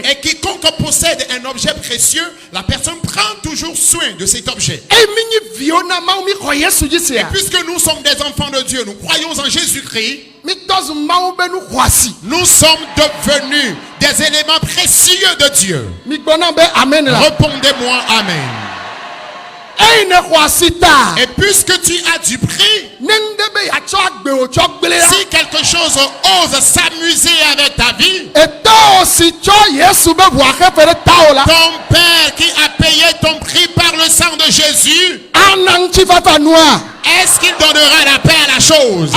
Et quiconque possède un objet précieux, la personne prend toujours soin de cet objet. Et puisque nous sommes des enfants de Dieu, nous croyons en Jésus-Christ, nous sommes devenus des éléments précieux de Dieu. Répondez-moi Amen. Et puisque tu as du prix, si quelque chose ose s'amuser avec ta vie, ton Père qui a payé ton prix par le sang de Jésus, est-ce qu'il donnera la paix à la chose?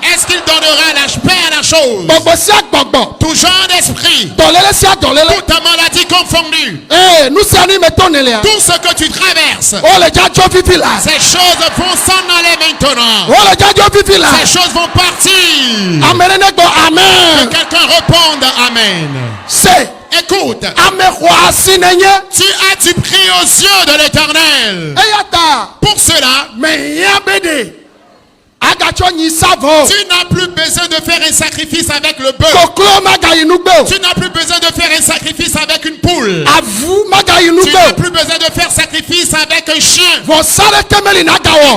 Est-ce qu'il donnera la paix à la chose? Tout genre d'esprit, toute maladie confondue, tout ce que tu traverses, ces choses vont s'en aller maintenant. Ces choses vont partir. Que quelqu'un réponde Amen. Écoute, tu as du prix aux yeux de l'Éternel. Pour cela, tu n'as plus besoin de faire un sacrifice avec le bœuf. Tu n'as plus besoin de faire un sacrifice avec une poule. Tu n'as plus besoin de faire sacrifice avec un chien.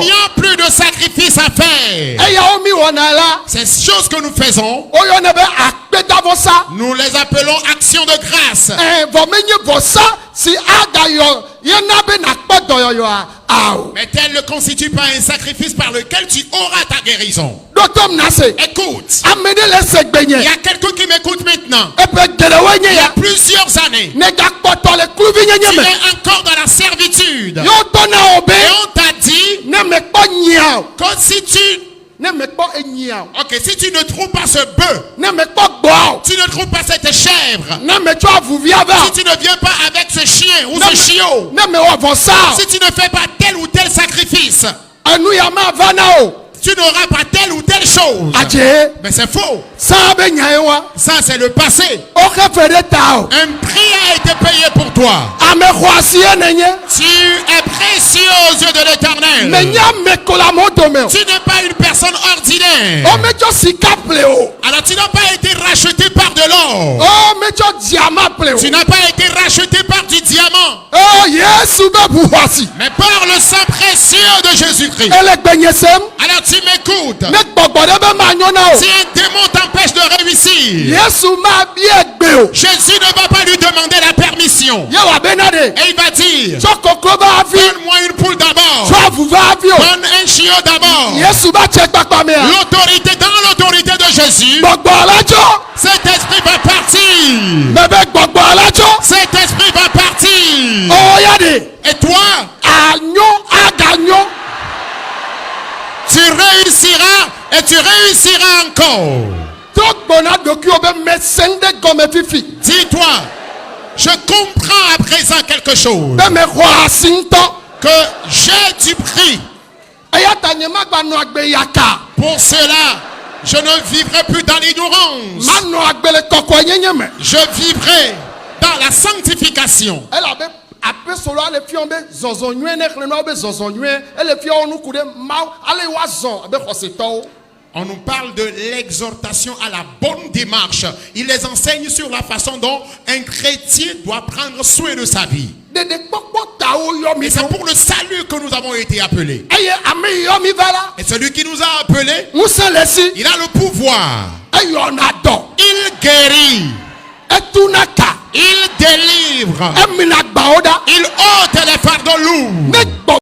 Il n'y a plus de sacrifice à faire. Ces choses que nous faisons, nous les appelons actions de grâce. Mais tel ne constitue pas un sacrifice par lequel tu auras ta guérison. Écoute, il y a quelqu'un qui m'écoute maintenant. Il y a plusieurs années, tu es encore dans la servitude. Et on t'a dit que si tu si tu ne trouves pas ce bœuf, tu ne trouves pas cette chèvre, si tu ne viens pas avec ce chien ou ce chiot, si tu ne fais pas tel ou tel sacrifice, tu n'auras pas telle ou telle chose. Mais c'est faux. Ça c'est le passé. Un prix a été payé pour toi. Tu es précieux aux yeux de l'Éternel. Tu n'es pas une personne ordinaire. Alors tu n'as pas été racheté par de l'or. Tu n'as pas été racheté par du diamant. Mais par le sang précieux de Jésus-Christ. Alors tu m'écoutes. Si un démon t'empêche de réussir, Jésus ne va pas lui demander la permission. Et il va dire, donne-moi une poule d'abord, donne un chiot d'abord. L'autorité, dans l'autorité de Jésus, cet esprit va partir. Cet esprit va partir. Et toi, tu réussiras et tu réussiras encore. Dis-toi, je comprends à présent quelque chose, que j'ai du prix. Pour cela, je ne vivrai plus dans l'ignorance. Je vivrai dans la sanctification. On nous parle de l'exhortation à la bonne démarche. Il les enseigne sur la façon dont un chrétien doit prendre soin de sa vie. Et c'est pour le salut que nous avons été appelés. Et celui qui nous a appelés, il a le pouvoir. Il guérit. Il délivre. Il ôte les fardeaux lourds.